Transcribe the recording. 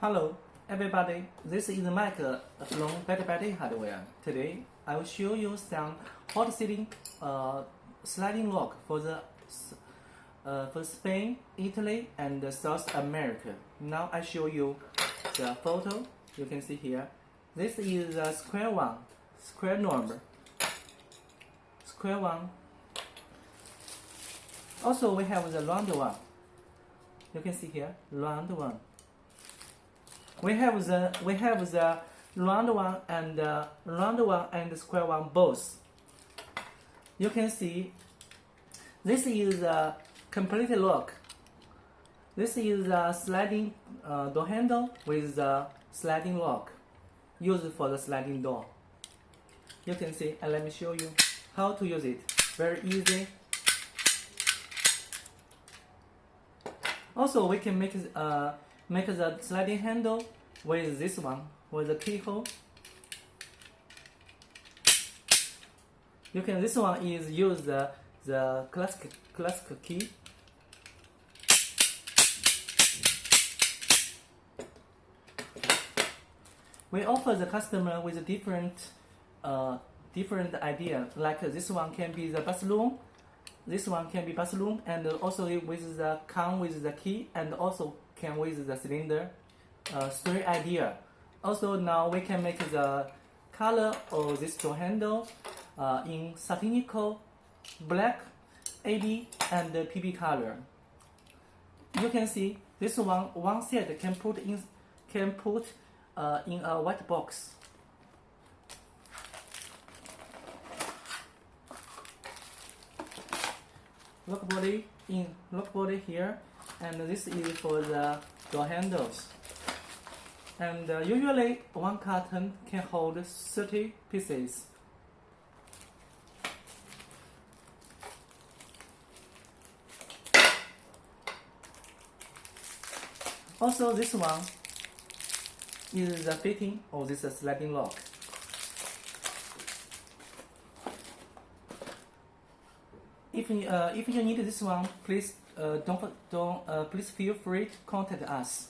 Hello, everybody. This is Mike from BBD Hardware. Today, I will show you some hot seating sliding lock for Spain, Italy, and South America. Now I show you the photo. You can see here. This is a square one, square number, square one. Also, we have the round one. You can see here, round one. We have the round one and the square one both. You can see this is a complete lock. This is a sliding door handle with the sliding lock used for the sliding door. You can see, and let me show you how to use it. Very easy. Also, we can make the sliding handle with this one, with the keyhole. This one is use the classic key. We offer the customer with a different idea. Like this one can be the bathroom. This one can be bathroom, and also come with the key, and also can with the cylinder. Three idea. Also now we can make the color of this door handle in satinical, black, AB, and PB color. You can see this one set can put in a white box. Lock body here, and this is for the door handles. And usually one carton can hold 30 pieces. Also, this one is the fitting of this sliding lock. If you need this one, please please feel free to contact us.